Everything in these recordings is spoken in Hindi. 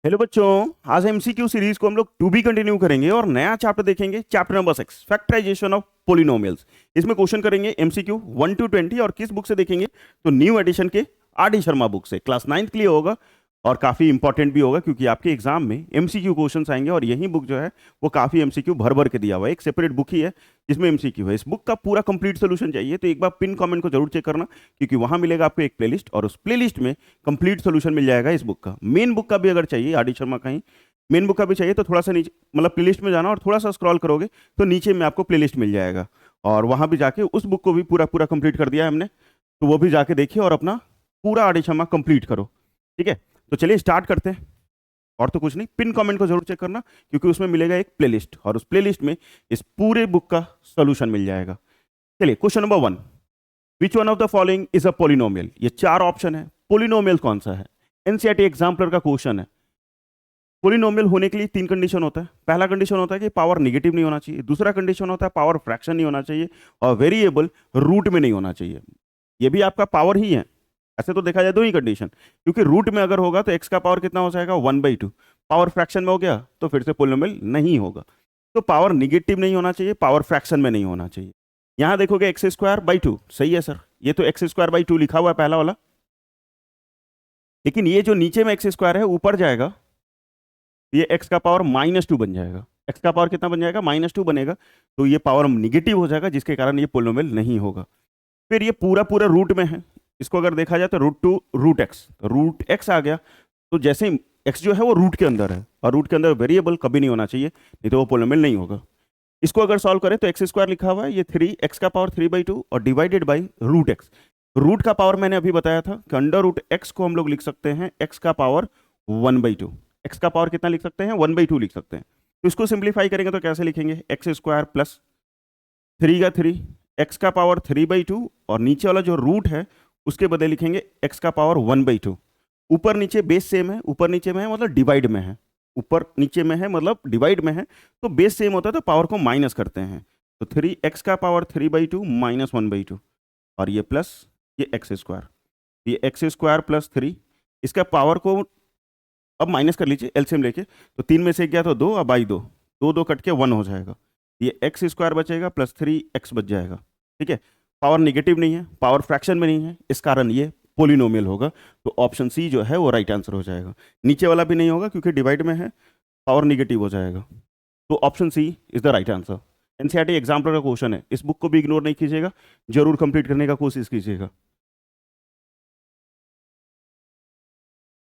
हेलो बच्चों। आज एमसीक्यू सीरीज को हम लोग टू बी कंटिन्यू करेंगे और नया चैप्टर देखेंगे, chapter number 6 factorisation of polynomials. इसमें क्वेश्चन करेंगे एमसीक्यू 1 to 20 और किस बुक से देखेंगे तो न्यू एडिशन के आर डी शर्मा बुक से। क्लास 9th के लिए होगा और काफी इंपॉर्टेंट भी होगा क्योंकि आपके एग्जाम में एमसीक्यू क्वेश्चंस आएंगे और यही बुक जो है वो काफी एमसीक्यू भर भर के दिया हुआ है। एक सेपरेट बुक ही है जिसमें एमसीक्यू है। इस बुक का पूरा कंप्लीट सोल्यूशन चाहिए तो एक बार पिन कमेंट को जरूर चेक करना क्योंकि वहां मिलेगा आपको एक प्लेलिस्ट और उस प्लेलिस्ट में कंप्लीट सोल्यूशन मिल जाएगा इस बुक का। मेन बुक का भी अगर चाहिए, आर डी शर्मा का ही मेन बुक का भी चाहिए तो थोड़ा सा नीचे मतलब प्लेलिस्ट में जाना और थोड़ा सा स्क्रॉल करोगे तो नीचे में आपको प्लेलिस्ट मिल जाएगा और वहां भी जाके उस बुक को भी पूरा पूरा कंप्लीट कर दिया है हमने, तो वो भी जाके देखिए और अपना पूरा आर डी शर्मा कंप्लीट करो। ठीक है, तो चलिए स्टार्ट करते हैं। और तो कुछ नहीं, पिन कमेंट को जरूर चेक करना क्योंकि उसमें मिलेगा एक प्लेलिस्ट और उस प्लेलिस्ट में इस पूरे बुक का सॉल्यूशन मिल जाएगा। चलिए question number 1, which one of the following is a polynomial. ये 4 ऑप्शन है, पोलिनोमियल कौन सा है। एनसीईआरटी एग्जाम्पलर का क्वेश्चन है। पोलिनोमियल होने के लिए 3 कंडीशन होता है। पहला कंडीशन होता है कि पावर निगेटिव नहीं होना चाहिए, दूसरा कंडीशन होता है पावर फ्रैक्शन नहीं होना चाहिए और वेरिएबल रूट में नहीं होना चाहिए। ये भी आपका पावर ही है। ऐसे तो देखा जाए दो ही कंडीशन, क्योंकि रूट में अगर होगा तो एक्स का पावर कितना हो जाएगा 1/2, पावर फ्रैक्शन में हो गया तो फिर से पोलिनोमियल नहीं होगा। तो पावर निगेटिव नहीं होना चाहिए, पावर फ्रैक्शन में नहीं होना चाहिए। यहां देखोगे x²/2, सही है सर, ये तो x²/2 लिखा हुआ है पहला वाला, लेकिन ये जो नीचे में x² है ऊपर जाएगा ये x का पावर -2 बन जाएगा। x का पावर कितना बन जाएगा -2 बनेगा, तो ये पावर निगेटिव हो जाएगा जिसके कारण ये पोलिनोमियल नहीं होगा। फिर ये पूरा पूरा रूट में है, इसको अगर देखा जाए तो √2 √x आ गया, तो जैसे ही x जो है वो रूट के अंदर है और रूट के अंदर वेरिएबल कभी नहीं होना चाहिए, नहीं तो वो पोलिनोमियल नहीं होगा। इसको अगर सॉल्व करें तो x² लिखा हुआ है, ये 3 x का पावर 3/2 और डिवाइडेड बाई √x। रूट का पावर मैंने अभी बताया था कि √x को हम लोग लिख सकते हैं x का पावर 1/2। x का पावर कितना लिख सकते हैं 1/2 लिख सकते हैं। तो इसको सिंप्लीफाई करेंगे तो कैसे लिखेंगे, x² प्लस 3 का 3 x का पावर 3/2 और नीचे वाला जो रूट है उसके बदले लिखेंगे x का पावर 1/2। ऊपर नीचे बेस सेम है, ऊपर नीचे में है मतलब डिवाइड में है, ऊपर नीचे में है मतलब डिवाइड में है, तो बेस सेम होता है तो पावर को माइनस करते हैं। तो 3x का पावर 3/2 माइनस 1/2 और ये प्लस ये x², ये x² प्लस 3, इसका पावर को अब माइनस कर लीजिए एलसीएम लेके, तो 3 में से गया तो 2, अब बाई 2, 2 कट के 1 हो जाएगा, ये x² बचेगा प्लस 3x बच जाएगा। ठीक है, पावर निगेटिव नहीं है, पावर फ्रैक्शन में नहीं है, इस कारण ये पोलिनोमियल होगा। तो ऑप्शन सी जो है वो राइट आंसर हो जाएगा। नीचे वाला भी नहीं होगा क्योंकि डिवाइड में है, पावर निगेटिव हो जाएगा। तो option C is the right answer. NCERT exemplar का क्वेश्चन है, इस बुक को भी इग्नोर नहीं कीजिएगा, जरूर कंप्लीट करने का कोशिश कीजिएगा।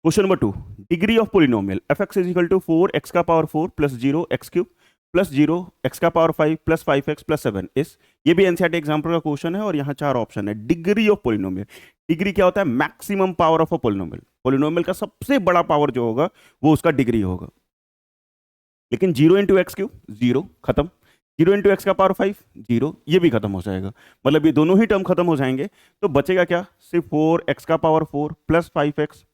Question number 2, degree of polynomial f(x) is equal to 4x का power 4 plus 0x³ plus 0 x का पावर 5 प्लस 5x प्लस 7 इस। ये भी एनसीईआरटी एग्जाम्पल का क्वेश्चन है और यहाँ 4 ऑप्शन है। डिग्री ऑफ पोलिनोमियल, डिग्री क्या होता है, maximum power of a polynomial. Polynomial का सबसे बड़ा पावर जो होगा वो उसका डिग्री होगा। लेकिन 0 × x³ 0 खत्म, 0 × x का पावर 5 0, ये भी खत्म हो जाएगा, मतलब ये दोनों ही टर्म खत्म हो जाएंगे। तो बचेगा क्या, सिर्फ 4x का पावर 4 प्लस 5x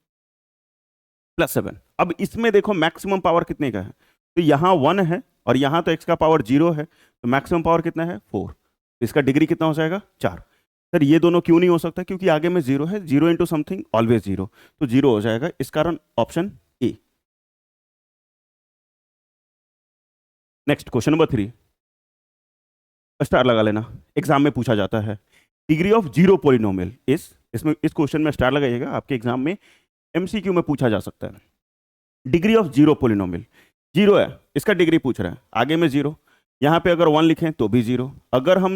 प्लस 7। अब इसमें देखो मैक्सिमम पावर कितने का है, तो यहाँ 1 है और यहाँ तो x का पावर 0 है, तो मैक्सिमम पावर कितना है 4, तो इसका डिग्री कितना हो जाएगा 4। सर ये दोनों क्यों नहीं हो सकता, क्योंकि आगे में 0 है, 0 इंटू समथिंग ऑलवेज 0, तो 0 हो जाएगा, इस कारण option A. Next question number 3, star लगा लेना, एग्जाम में पूछा जाता है। डिग्री ऑफ जीरो पोलिनोमियल इसमें इस क्वेश्चन में स्टार लगाइएगा, आपके एग्जाम में एमसीक्यू में पूछा जा सकता है। Degree of zero polynomial, zero है, इसका डिग्री पूछ रहा है, आगे में 0, यहाँ पे अगर 1 लिखें तो भी 0, अगर हम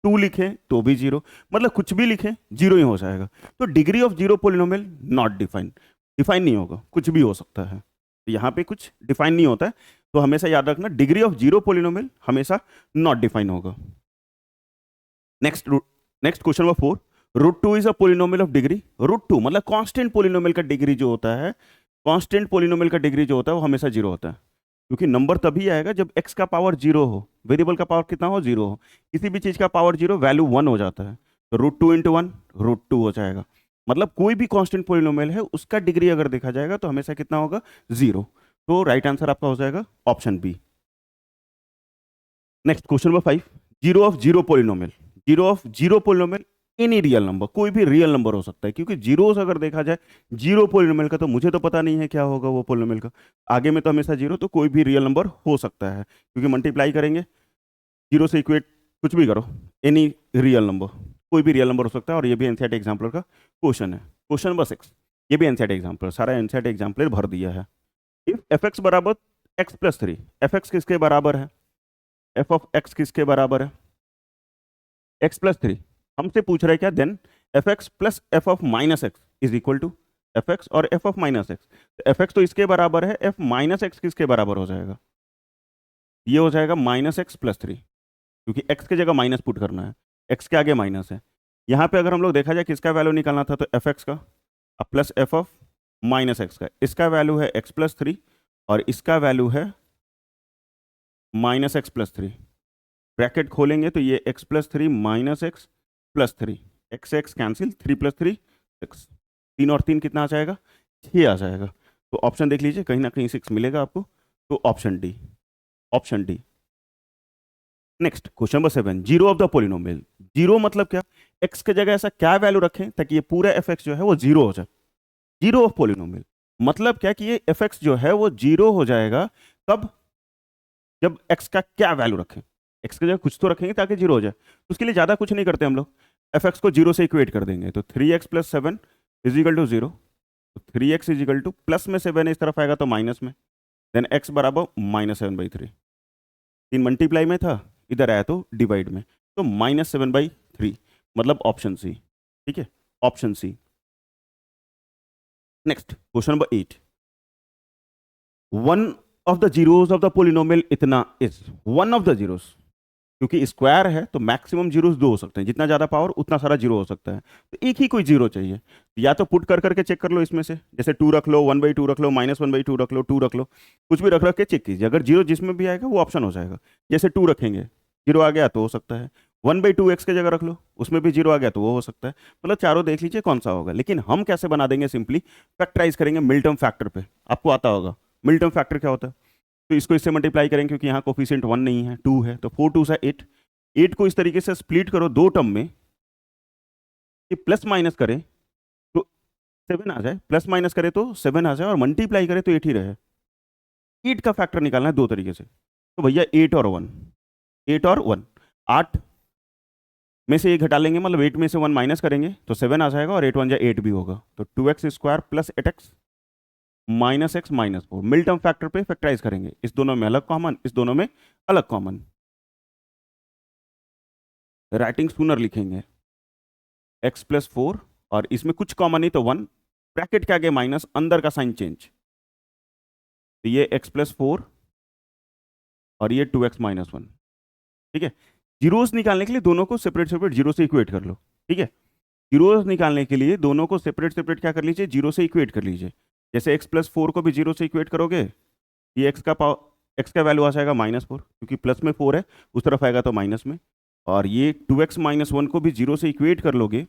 2 लिखें तो भी 0, मतलब कुछ भी लिखें 0 ही हो जाएगा। तो degree of zero polynomial not defined, define नहीं होगा, कुछ भी हो सकता है, तो यहाँ पे कुछ डिफाइन नहीं होता है, तो हमेशा याद रखना डिग्री ऑफ जीरो पोलिनोमियल हमेशा नॉट डिफाइन होगा। Next next question number 4, √2 is a polynomial of degree. √2 मतलब कांस्टेंट पोलिनोमियल का डिग्री जो होता है, कांस्टेंट पोलिनोमियल का डिग्री जो होता है वो हमेशा 0 होता है, क्योंकि नंबर तभी आएगा जब x का पावर 0 हो, वेरिएबल का पावर कितना हो 0 हो, किसी भी चीज का पावर 0 वैल्यू 1 हो जाता है, तो √2 × 1 √2 हो जाएगा। मतलब कोई भी कांस्टेंट पोलिनोमियल है उसका डिग्री अगर देखा जाएगा तो हमेशा कितना होगा 0, तो राइट आंसर आपका हो जाएगा option B. Next question number 5, zero of zero polynomial. Zero of zero polynomial any real number, कोई भी रियल नंबर हो सकता है, क्योंकि जीरोस अगर देखा जाए, जीरो पोलिनोमियल का तो मुझे तो पता नहीं है क्या होगा वो पोलिनोमियल का, आगे में तो हमेशा जीरो, तो कोई भी रियल नंबर हो सकता है, क्योंकि मल्टीप्लाई करेंगे जीरो से इक्वेट कुछ भी करो, एनी रियल नंबर, कोई भी रियल नंबर हो सकता है। और ये भी एनसीईआरटी एग्जाम्पल का क्वेश्चन है, क्वेश्चन नंबर 6, ये भी एनसीईआरटी एग्जाम्पल, सारा एनसीईआरटी एग्जाम्पल भर दिया है। इफ एफ एक्स बराबर x plus three, F x किसके बराबर है, एफ ऑफ एक्स किसके बराबर है, एक्स प्लस थ्री, हमसे पूछ रहा है क्या, then F X plus F of minus X is equal to F X और F of minus X, F X तो इसके बराबर है, एफ माइनस एक्स किसके बराबर हो जाएगा, ये हो जाएगा माइनस एक्स प्लस थ्री, क्योंकि एक्स की जगह माइनस पुट करना है, एक्स के आगे माइनस है। यहाँ पे अगर हम लोग देखा जाए किसका वैल्यू निकालना था, तो एफ एक्स का plus F of minus x का, इसका वैल्यू है एक्स प्लस थ्री और इसका वैल्यू है minus x plus three, bracket खोलेंगे तो ये x plus three minus x plus three, x x cancel, three plus three six, तीन और तीन कितना आ जाएगा, छः आ जाएगा। तो ऑप्शन देख लीजिए, कहीं ना कहीं सिक्स मिलेगा आपको, तो option D, option D. Next question number 7, zero of the polynomial, zero मतलब क्या, एक्स की जगह ऐसा क्या वैल्यू रखें ताकि ये पूरा एफ एक्स जो है वो जीरो हो जाए, जीरो ऑफ पोलिनोमियल मतलब क्या कि ये एफ एक्स जो है वो जीरो हो जाएगा, कब, जब एक्स का क्या वैल्यू रखें, एक्स की जगह कुछ तो रखेंगे ताकि जीरो हो जाए, तो उसके लिए ज़्यादा कुछ नहीं करते हम लोग, एफ एक्स को जीरो से इक्वेट कर देंगे, तो three X plus seven is equal to zero, तो three X is equal to plus में सेवन इस तरफ आएगा तो माइनस में, देन एक्स बराबर माइनस सेवन बाई थ्री, तीन मल्टीप्लाई में था, इधर आया तो डिवाइड में, तो माइनस सेवन बाई थ्री, मतलब ऑप्शन सी, ठीक है, option C. Next question number 8, one of the zeros of the polynomial इतना is, one of the zeros, क्योंकि स्क्वायर है तो मैक्सिमम जीरोस दो हो सकते हैं, जितना ज्यादा पावर उतना सारा जीरो हो सकता है, तो एक ही कोई जीरो चाहिए, या तो पुट कर करके चेक कर लो इसमें से, जैसे टू रख लो, वन बाई टू रख लो, माइनस वन बाई टू रख लो, टू रख लो, कुछ भी रख रख के चेक कीजिए, अगर जीरो जिसमें भी आएगा वो ऑप्शन हो जाएगा, जैसे टू रखेंगे जीरो आ गया तो हो सकता है, वन बाई टू एक्स की जगह रख लो उसमें भी जीरो आ गया तो वो हो सकता है, मतलब चारों देख लीजिए कौन सा होगा। लेकिन हम कैसे बना देंगे, सिंपली फैक्टराइज करेंगे मिलटर्म फैक्टर पे, आपको आता होगा मिलटर्म फैक्टर क्या होता है, तो इसको इससे मल्टीप्लाई करेंगे, क्योंकि यहाँ कोफिशिएंट वन नहीं है, टू है, तो फोर टू सा एट, एट को इस तरीके से स्प्लिट करो दो टर्म में कि प्लस माइनस करें तो सेवन आ जाए, प्लस माइनस करें तो सेवन आ जाए, और मल्टीप्लाई करें तो एट ही रहे, एट का फैक्टर निकालना है दो तरीके से, तो भैया एट और वन, एट और वन, आठ में से एक घटा लेंगे, मतलब एट में से वन माइनस करेंगे तो सेवन आ जाएगा, और एट वन जा एट भी होगा, तो two X square plus eight X minus X minus four, mid term factor पे फैक्टराइज करेंगे, इस दोनों में अलग कॉमन, इस दोनों में अलग कॉमन, राइटिंग सूनर लिखेंगे एक्स प्लस फोर, और इसमें कुछ कॉमन नहीं तो वन, ब्रैकेट के आगे माइनस, अंदर का साइन चेंज, तो ये एक्स प्लस फोर और ये टू एक्स माइनस वन, ठीक है। जीरोस निकालने के लिए दोनों को सेपरेट सेपरेट जीरो से इक्वेट कर लो, ठीक है, जीरोस निकालने के लिए दोनों को सेपरेट सेपरेट क्या कर लीजिए, जीरो से इक्वेट कर लीजिए, जैसे एक्स प्लस फोर को भी जीरो से इक्वेट करोगे, ये एक्स का पावर, एक्स का वैल्यू आ जाएगा माइनस फोर, क्योंकि प्लस में फोर है, उस तरफ आएगा तो माइनस में, और ये टू एक्स माइनस वन को भी जीरो से इक्वेट कर लोगे,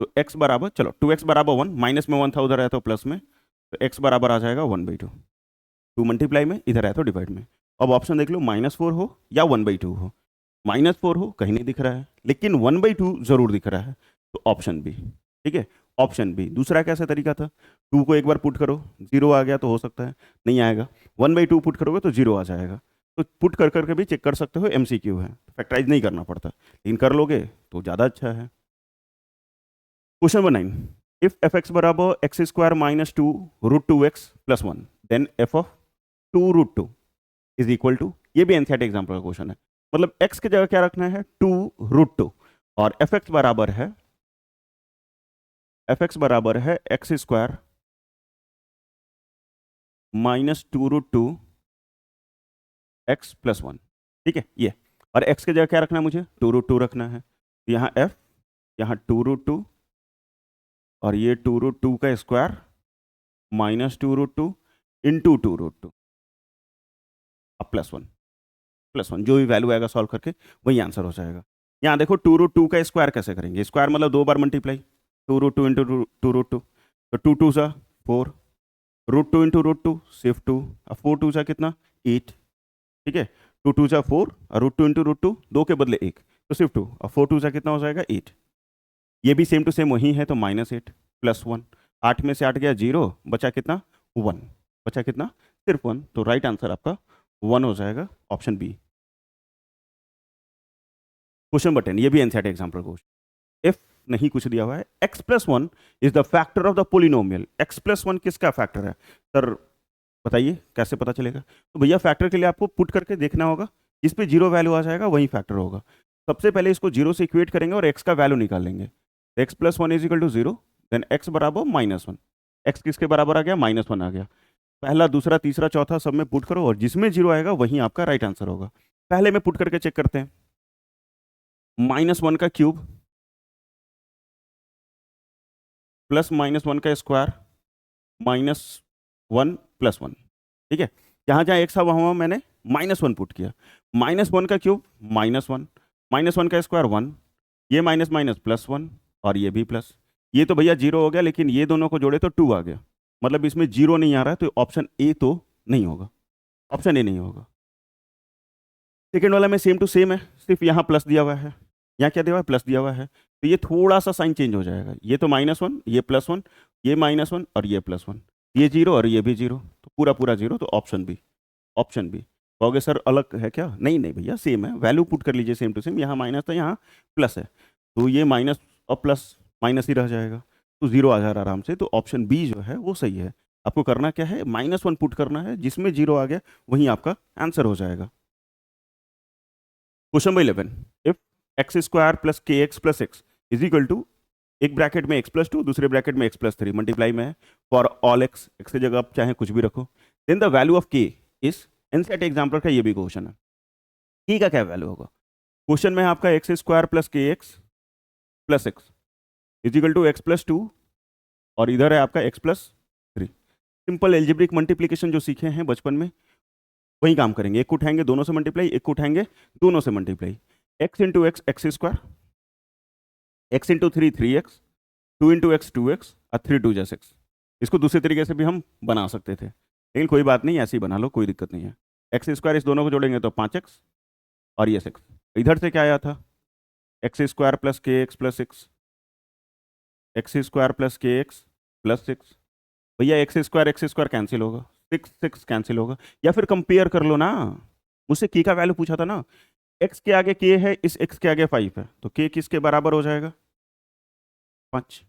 तो एक्स बराबर, चलो टू एक्स बराबर वन, माइनस में वन था उधर आया तो प्लस में, तो एक्स बराबर आ जाएगा one by two, to multiply में इधर आया तो डिवाइड में। अब ऑप्शन देख लो, माइनस फोर हो या वन बाई टू हो, माइनस फोर हो कहीं नहीं दिख रहा है, लेकिन वन बाई टू जरूर दिख रहा है, तो ऑप्शन बी, ठीक है, ऑप्शन बी। दूसरा कैसा तरीका था, टू को एक बार पुट करो, जीरो आ गया तो हो सकता है नहीं आएगा, वन बाई टू पुट करोगे तो जीरो आ जाएगा, तो पुट कर करके भी चेक कर सकते हो, एमसीक्यू है, फैक्टराइज नहीं करना पड़ता, लेकिन कर लोगे तो ज़्यादा अच्छा है। Question number 9, if F X बराबर X square minus two root two X plus one, then F of two root two is equal to, ये भी एनसीईआरटी एग्जाम्पल का क्वेश्चन है, मतलब एक्स की जगह क्या रखना है, टू रूट टू, और एफ एक्स बराबर है, एफ एक्स बराबर है X square minus two root two X plus one, ठीक है ये, और एक्स की जगह क्या रखना है मुझे, टू रूट टू रखना है, यहाँ एफ, यहाँ टू रूट टू, और ये टू रूट टू का square minus two root two into two root two, अब प्लस वन, प्लस वन, जो भी वैल्यू आएगा सॉल्व करके वही आंसर हो जाएगा। यहाँ देखो टू रूट टू का स्क्वायर कैसे करेंगे, स्क्वायर मतलब दो बार multiply, two root two into two root two, तो टू टू सा four, root two into root two सिर्फ टू, अब फोर टू सा कितना एट, ठीक है, टू टू सा फोर, और root two into root two दो के बदले एक, तो सिर्फ 2, और 4 2 से कितना हो जाएगा 8। ये भी सेम टू सेम वही है, तो -8 + 1, 8 में से 8 गया 0, बचा कितना 1, बचा कितना सिर्फ 1। तो राइट आंसर आपका 1 हो जाएगा, ऑप्शन बी। क्वेश्चन नंबर 10, ये भी एनसीईआरटी एग्जाम्पल क्वेश्चन। इफ नहीं कुछ दिया हुआ है, x+1 is the factor of the polynomial. x+1 किसका फैक्टर है सर, बताइए कैसे पता चलेगा। तो भैया फैक्टर के लिए आपको पुट करके देखना होगा, जिस पे 0 वैल्यू आ जाएगा वही फैक्टर होगा। सबसे पहले इसको 0 से इक्वेट करेंगे और x का वैल्यू निकाल लेंगे। x+1 is equal to 0, then x बराबर -1। x किसके बराबर आ गया, -1 आ गया। पहला दूसरा तीसरा चौथा सब में पुट करो और जिसमें 0 आएगा वही आपका राइट आंसर होगा। पहले में पुट करके चेक करते हैं। -1 का क्यूब प्लस -1 का स्क्वायर -1 + 1, ठीक है। जहाँ जहाँ x था वहाँ मैंने -1 पुट किया। -1 का क्यूब -1, -1 का स्क्वायर 1, ये माइनस माइनस +1 और ये भी प्लस। ये तो भैया 0 हो गया, लेकिन ये दोनों को जोड़े तो 2 आ गया, मतलब इसमें 0 नहीं आ रहा है, तो ऑप्शन ए तो नहीं होगा, ऑप्शन ए नहीं होगा। सेकेंड वाला में सेम टू सेम है, सिर्फ यहाँ प्लस दिया हुआ है, यहाँ क्या दिया हुआ है, प्लस दिया हुआ है। तो ये थोड़ा सा साइन चेंज हो जाएगा, ये तो -1, ये +1, ये -1 और ये +1, ये 0 और ये भी 0, तो पूरा पूरा 0, तो ऑप्शन बी, ऑप्शन बी। कहोगे सर अलग है क्या, नहीं नहीं भैया सेम है, वैल्यू पुट कर लीजिए सेम टू सेम, यहाँ माइनस था यहाँ प्लस है, तो ये माइनस और प्लस माइनस ही रह जाएगा, तो 0 आ जा रहा आराम से। तो ऑप्शन बी जो है वो सही है। आपको करना क्या है, -1 पुट करना है, जिसमें 0 आ गया वहीं आपका आंसर हो जाएगा। Question number 11, if x² + kx + x is equal to, एक ब्रैकेट में x+2, दूसरे ब्रैकेट में x+3, मल्टीप्लाई में है फॉर ऑल x, x की जगह आप चाहे कुछ भी रखो, then the value of k is, NCERT example का ये भी क्वेश्चन है, k का क्या वैल्यू होगा। क्वेश्चन में है आपका x² + kx + x is equal to x+2, और इधर है आपका x+3। सिंपल एल्जेब्रिक मल्टीप्लीकेशन जो सीखे हैं बचपन में वही काम करेंगे, एक को उठाएंगे दोनों से मल्टीप्लाई, एक को उठाएंगे दोनों से multiply. x into x x², x into 3 3x, 2 into x 2x और 3 2 6। इसको दूसरे तरीके से भी हम बना सकते थे, लेकिन कोई बात नहीं, ऐसे ही बना लो, कोई दिक्कत नहीं है। x² इस दोनों को जोड़ेंगे तो 5x और ये 6। इधर से क्या आया था, x² + kx + 6, x² + kx + 6। भैया x² कैंसिल होगा, 6 6 कैंसिल होगा, या फिर कंपेयर कर लो ना, मुझसे k का वैल्यू पूछा था ना, x के आगे k है, इस x के आगे 5 है, तो k किसके बराबर हो जाएगा, 5।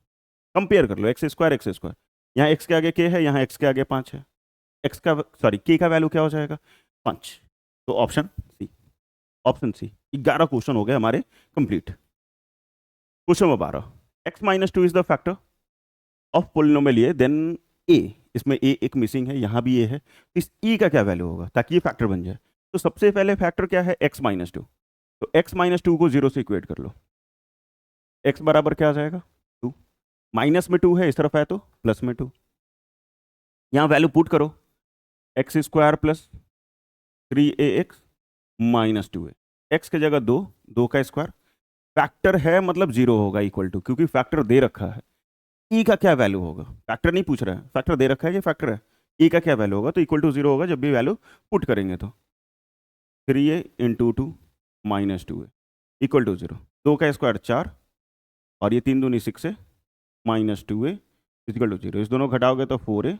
कंपेयर कर लो x², यहाँ x के आगे k है, यहाँ x के आगे 5 है, x का सॉरी k का वैल्यू क्या हो जाएगा 5। तो option C, option C. 11 question हो गए हमारे complete. Question number 12, x - 2 is the factor of polynomial a, then a, इसमें a एक मिसिंग है, यहाँ भी a है, इस e का क्या वैल्यू होगा ताकि ये फैक्टर बन जाए। तो सबसे पहले फैक्टर क्या है, x - 2, तो x - 2 को 0 से इक्वेट कर लो, x बराबर क्या आ जाएगा 2, माइनस में 2 है, इस तरफ है तो प्लस में 2, यहाँ वैल्यू पुट करो, x² + 3ax - 2a, x की जगह 2, 2 का स्क्वायर, फैक्टर है मतलब 0 होगा इक्वल टू, क्योंकि फैक्टर दे रखा है। ई का क्या वैल्यू होगा, फैक्टर नहीं पूछ रहा है, फैक्टर दे रखा है कि फैक्टर है, ई का क्या वैल्यू होगा, तो इक्वल टू 0 होगा जब भी वैल्यू पुट करेंगे तो 3a × 2 - 2a इक्वल टू 0, 2 का स्क्वायर 4 और ये 3 दूनी 6 है, -2a इक्वल टू 0, इस दोनों घटाओगे तो 4a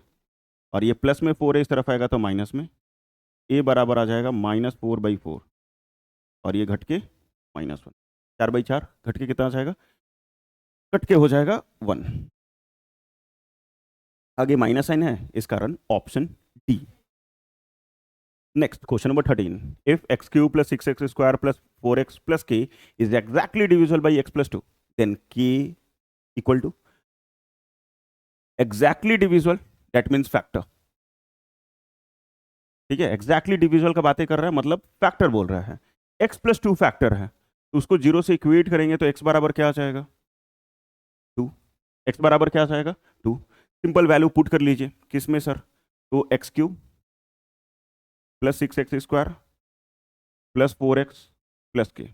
और ये प्लस में 4a इस तरफ आएगा तो माइनस में, a बराबर आ जाएगा -4/4 और ये घट के -1, 4/4 घट के कितना आ जाएगा, कट के हो जाएगा 1, आगे माइनस साइन है, इस कारण option D. Next question number 13, if x³ + 6x² + 4x + k is exactly divisible by x + 2, then k equal to, exactly divisible that means factor, ठीक है, एग्जैक्टली डिविजिबल का बातें कर रहा है मतलब फैक्टर बोल रहा है, x + 2 फैक्टर है, तो उसको 0 से इक्वेट करेंगे तो x बराबर क्या आ जाएगा 2, x बराबर क्या आ जाएगा 2, सिंपल वैल्यू पुट कर लीजिए, किस में सर, तो x³ + 6x² + 4x + k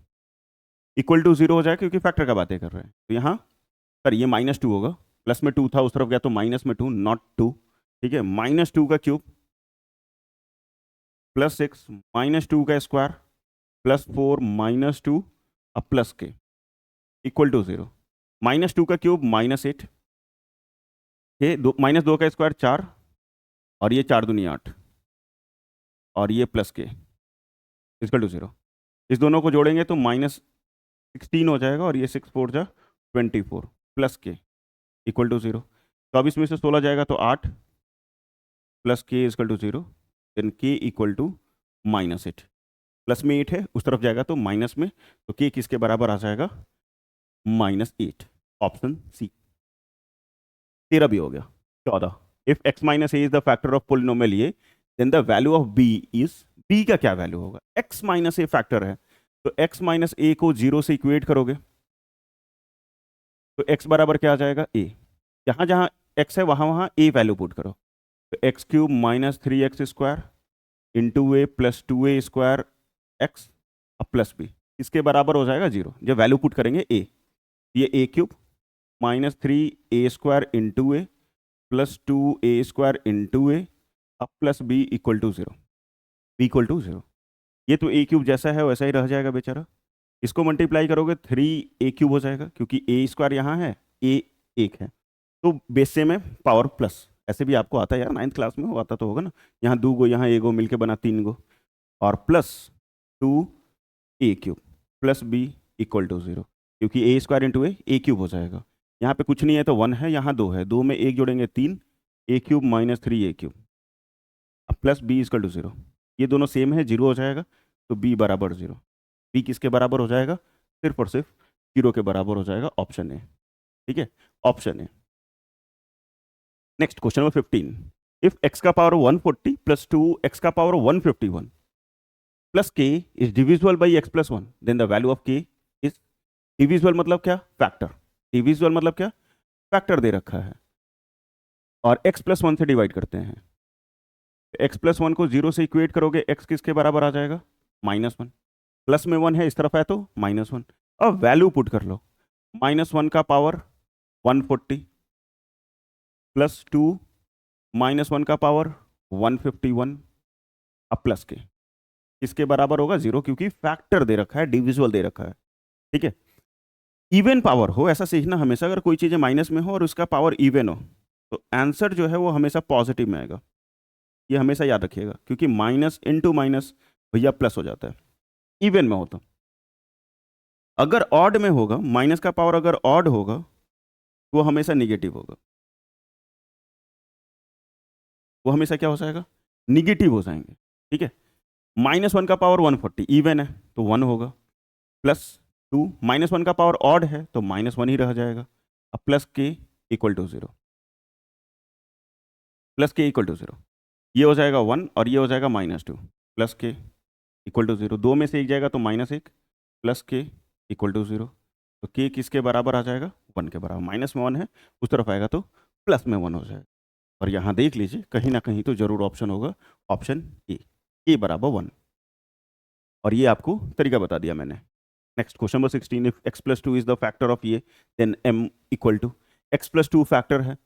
equal to 0 हो जाए, क्योंकि फैक्टर का बातें कर रहे हैं, तो यहाँ सर ये -2 होगा, प्लस में 2 था उस तरफ गया तो माइनस में 2 नॉट 2, ठीक है, -2 का क्यूब + 6 -2 का स्क्वायर + 4 -2 अब प्लस के इक्वल टू 0, -2 का क्यूब -8 के दो, -2 का स्क्वायर 4, और ये 4 दूनी 8, और ये प्लस के इक्वल टू 0। इस दोनों को जोड़ेंगे तो -16 हो जाएगा, और ये 6 4 जा 24 प्लस के इक्वल टू 0। तो अब इसमें से 16 जाएगा तो 8 प्लस के इक्वल टू 0, देन के इक्वल टू -8। प्लस में 8 है, उस तरफ जाएगा तो माइनस में, तो के किसके बराबर आ जाएगा? -8। Option C. 13 भी हो गया। 14, if x minus a is the factor of polynomial a, then the value of b is, b का क्या वैल्यू होगा? x माइनस ए फैक्टर है, तो x माइनस ए को 0 से इक्वेट करोगे तो x बराबर क्या आ जाएगा? a। जहां जहां x है वहां वहां a वैल्यू पुट करो, तो X cube -3x square into A plus 2a square X अब प्लस बी, इसके बराबर हो जाएगा 0। जब वैल्यू पुट करेंगे a, ये a cube -3a square into A plus 2a square into A अब plus B equal to 0, B equal to 0। ये तो a क्यूब जैसा है वैसा ही रह जाएगा बेचारा। इसको मल्टीप्लाई करोगे 3a क्यूब हो जाएगा, क्योंकि a स्क्वायर यहाँ है, a 1 है, तो बेस से में पावर प्लस, ऐसे भी आपको आता है यार, 9th क्लास में वो आता तो होगा ना, यहाँ 2 गो यहाँ 1 गो मिलके बना 3 गो, और plus 2a cube plus b equal to 0, क्योंकि a square into a cube हो जाएगा। यहाँ पे कुछ नहीं है तो 1 है, यहाँ 2 है, 2 में 1 जोड़ेंगे 3, a क्यूब -3a क्यूब अब प्लस b इक्वल टू 0। ये दोनों सेम है, 0 हो जाएगा, तो b बराबर 0। b किसके बराबर हो जाएगा? सिर्फ और सिर्फ 0 के बराबर हो जाएगा, ऑप्शन ए। ठीक है, option A. Next question number 15, if x का पावर 140 प्लस 2x का power 151 plus k is divisible by x plus 1, then the value of k is, divisible मतलब क्या? फैक्टर। डिविजिबल मतलब क्या? फैक्टर दे रखा है, और x प्लस 1 से डिवाइड करते हैं। x प्लस 1 को 0 से इक्वेट करोगे, x किसके बराबर आ जाएगा? -1। प्लस में 1 है, इस तरफ है तो -1। अब वैल्यू पुट कर लो, -1 का पावर 140 प्लस 2 -1 का पावर 151 अब प्लस के किसके बराबर होगा? 0, क्योंकि फैक्टर दे रखा है, डिविजिबल दे रखा है। ठीक है, इवन पावर हो ऐसा सीखना हमेशा, अगर कोई चीज़ें माइनस में हो और उसका पावर इवन हो तो आंसर जो है वो हमेशा पॉजिटिव में आएगा, ये हमेशा याद रखिएगा, क्योंकि माइनस इंटू माइनस भैया प्लस हो जाता है इवन में हो तो। अगर ऑड में होगा, माइनस का पावर अगर ऑड होगा वो हमेशा निगेटिव होगा, वो हमेशा क्या हो जाएगा? निगेटिव हो जाएंगे। ठीक है, -1 का पावर 140 इवन है तो 1 होगा, प्लस 2 -1 का पावर ऑड है तो -1 ही रह जाएगा, अब प्लस के इक्वल टू 0, प्लस के इक्वल टू 0, ये हो जाएगा 1 और ये हो जाएगा -2 प्लस के इक्वल टू 0, 2 में से एक जाएगा तो -1 प्लस के इक्वल टू 0, तो के किसके बराबर आ जाएगा? 1 के बराबर। माइनस में 1 है, उस तरफ आएगा तो प्लस में 1 हो जाएगा, और यहाँ देख लीजिए कहीं ना कहीं तो जरूर ऑप्शन होगा, ऑप्शन ए बराबर 1, और ये आपको तरीका बता दिया मैंने। Next question number 16, if x plus 2 is the factor of a, then m equal to, x plus 2 factor है,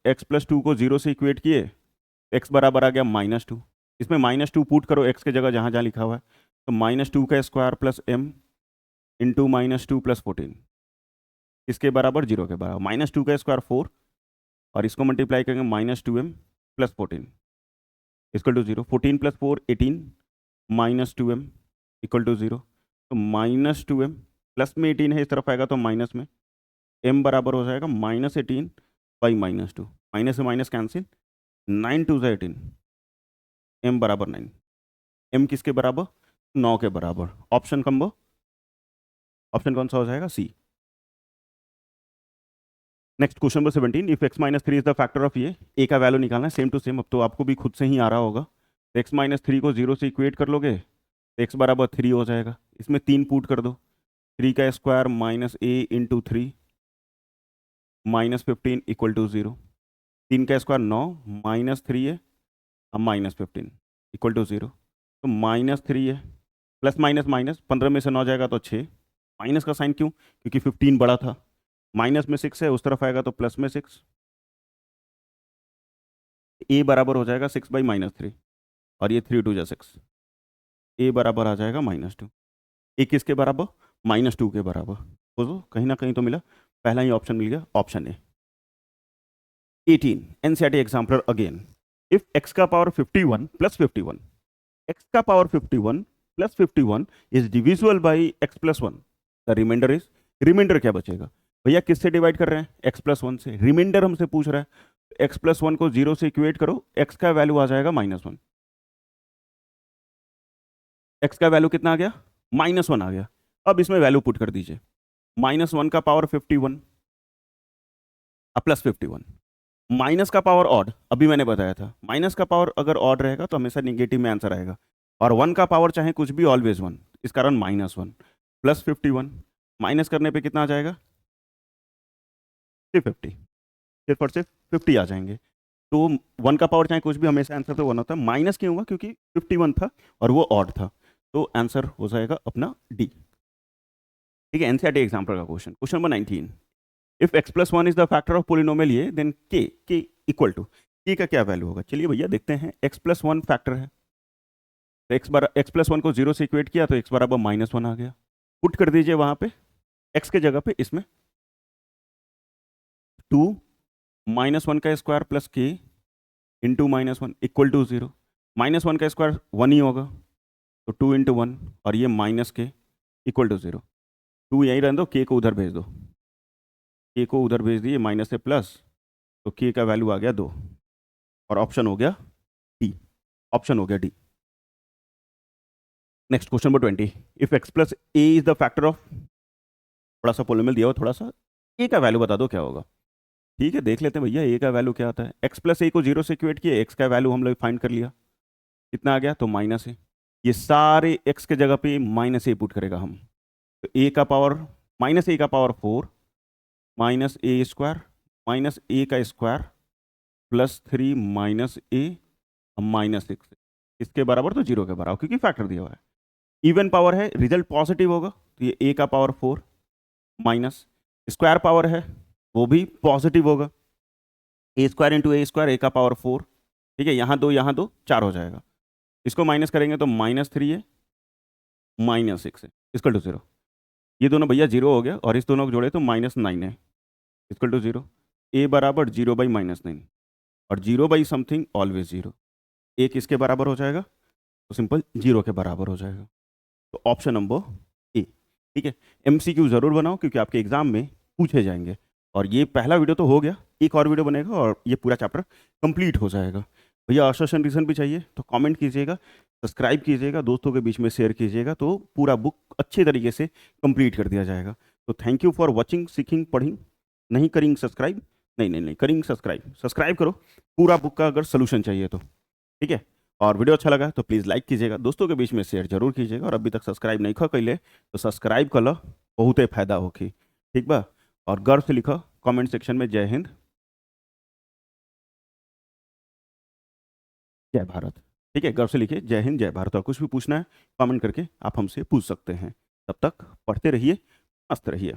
x प्लस 2 को 0 से इक्वेट किए, x बराबर आ गया -2, इसमें -2 पुट करो x के जगह जहाँ जहाँ लिखा हुआ है, तो -2 का square plus m into -2 plus 14 इसके बराबर 0 के बराबर, -2 का स्क्वायर 4 और इसको मल्टीप्लाई करेंगे -2m plus 14 equal to 0, 14 plus 4 18 -2m equal to 0, तो -2m प्लस में 18 है, इस तरफ आएगा तो माइनस में, m बराबर हो जाएगा -18 बाई -2, माइनस से माइनस कैंसिल, 9 2 से 18, m बराबर 9, m किसके बराबर? 9 के बराबर। ऑप्शन कम्बो, ऑप्शन कौन सा हो जाएगा? C. Next question number 17, if x minus 3 is the factor of A का वैल्यू निकालना है, सेम टू सेम, अब तो आपको भी खुद से ही आ रहा होगा, तो x माइनस 3 को 0 से इक्वेट कर लोगे तो x बराबर 3 हो जाएगा, इसमें 3 पुट कर दो, 3 का square -a into 3 -15 equal to 0, 3 का स्क्वायर 9 -3 है, अब -15 इक्वल टू 0, तो -3 है, प्लस माइनस माइनस 15 में से 9 जाएगा तो 6, माइनस का साइन क्यों? क्योंकि 15 बड़ा था, माइनस में 6 है, उस तरफ आएगा तो प्लस में 6, ए बराबर हो जाएगा 6 बाई -3, और ये 3 2 जा 6, ए बराबर आ जाएगा -2, ए किसके बराबर? -2 के बराबर। तो कहीं ना कहीं तो मिला, पहला ही ऑप्शन मिल गया, option A. 18 NCERT exemplar again. If x का पावर 51 प्लस 51, x का power 51 plus 51 is divisible by x plus 1, the remainder is, remainder क्या बचेगा भैया, किससे डिवाइड कर रहे हैं, x प्लस 1 से, रिमाइंडर हमसे पूछ रहा है, x प्लस 1 को 0 से इक्वेट करो, x का वैल्यू आ जाएगा -1, x का वैल्यू कितना आ गया, -1 आ गया। अब इसमें वैल्यू पुट कर दीजिए, -1 का पावर 51 प्लस 51, माइनस का पावर ऑड, अभी मैंने बताया था माइनस का पावर अगर ऑड रहेगा तो हमेशा निगेटिव में आंसर आएगा, और 1 का पावर चाहे कुछ भी ऑलवेज 1, इस कारण -1 प्लस 51, माइनस करने पे कितना आ जाएगा, सिर्फ 50, सिर्फ और सिर्फ 50 आ जाएंगे। तो 1 का पावर चाहे कुछ भी हमेशा आंसर तो 1 होता है, माइनस क्यों हुआ, क्योंकि 51 था और वो ऑड था, तो आंसर हो जाएगा अपना डी। ठीक है, एनसीईआरटी एग्जाम्पल का question, question number 19। If x plus 1 is the factor of polynomial ये, then k equal to, k का क्या वैल्यू होगा, चलिए भैया देखते हैं। x प्लस 1 फैक्टर है, तो x प्लस 1 को 0 से इक्वेट किया तो x बराबर -1 आ गया, पुट कर दीजिए वहां पे x के जगह पे, इसमें 2 -1 का square plus k into -1 equal to 0, -1 का स्क्वायर 1 ही होगा, तो 2 इंटू 1 और ये माइनस के इक्वल टू 0, 2 यहीं रहने दो, k को उधर भेज दो, k को उधर भेज दिए माइनस से प्लस, तो k का वैल्यू आ गया 2, और ऑप्शन हो गया डी, ऑप्शन हो गया D. Next question number 20। If x plus A is the factor of, थोड़ा सा पोलिनोमियल दिया हुआ, थोड़ा सा a का वैल्यू बता दो क्या होगा। ठीक है, देख लेते हैं भैया a का वैल्यू क्या आता है। x प्लस ए को 0 से इक्वेट किए, x का वैल्यू हम लोग फाइंड कर लिया, कितना आ गया, तो -a, ये सारे x के जगह पे -a पुट करेगा हम, तो a का पावर -a का पावर 4 -a स्क्वायर -a का स्क्वायर प्लस 3 -a -6, इसके बराबर तो 0 के बराबर, क्योंकि फैक्टर दिया हुआ है, इवन पावर है, रिजल्ट पॉजिटिव होगा, तो ये a का पावर 4 माइनस स्क्वायर पावर है वो भी पॉजिटिव होगा, a square into a square, a का पावर 4, ठीक है, यहाँ 2 4 हो जाएगा, इसको माइनस करेंगे तो -3 है -6 है इक्वल टू 0, ये दोनों भैया 0 हो गया, और इस दोनों को जोड़े तो -9 है इक्वल टू 0, a बराबर 0 बाई -9, और 0 बाई समथिंग ऑलवेज 0, a किसके बराबर हो जाएगा, तो सिंपल 0 के बराबर हो जाएगा, तो ऑप्शन नंबर ए। ठीक है, MCQ जरूर बनाओ क्योंकि आपके एग्जाम में पूछे जाएंगे, और ये पहला वीडियो तो हो गया, एक और वीडियो बनेगा और ये पूरा चैप्टर कंप्लीट हो जाएगा। भैया असर्शन रीजन भी चाहिए तो कमेंट कीजिएगा, सब्सक्राइब कीजिएगा, दोस्तों के बीच में शेयर कीजिएगा, तो पूरा बुक अच्छे तरीके से कंप्लीट कर दिया जाएगा। तो थैंक यू फॉर वॉचिंग, सीखिंग, पढ़िंग, नहीं करेंगे सब्सक्राइब, नहीं करेंगे सब्सक्राइब, सब्सक्राइब करो, पूरा बुक का अगर सोल्यूशन चाहिए तो। ठीक है, और वीडियो अच्छा लगा तो प्लीज़ लाइक कीजिएगा, दोस्तों के बीच में शेयर जरूर कीजिएगा, और अभी तक सब्सक्राइब नहीं कैले तो सब्सक्राइब कर लो, बहुत ही फायदा होगी। ठीक बा, और गर्व से लिखो कमेंट सेक्शन में जय हिंद जय भारत। ठीक है, गर्व से लिखिए जय हिंद जय भारत, और कुछ भी पूछना है कमेंट करके आप हमसे पूछ सकते हैं। तब तक पढ़ते रहिए, मस्त रहिए।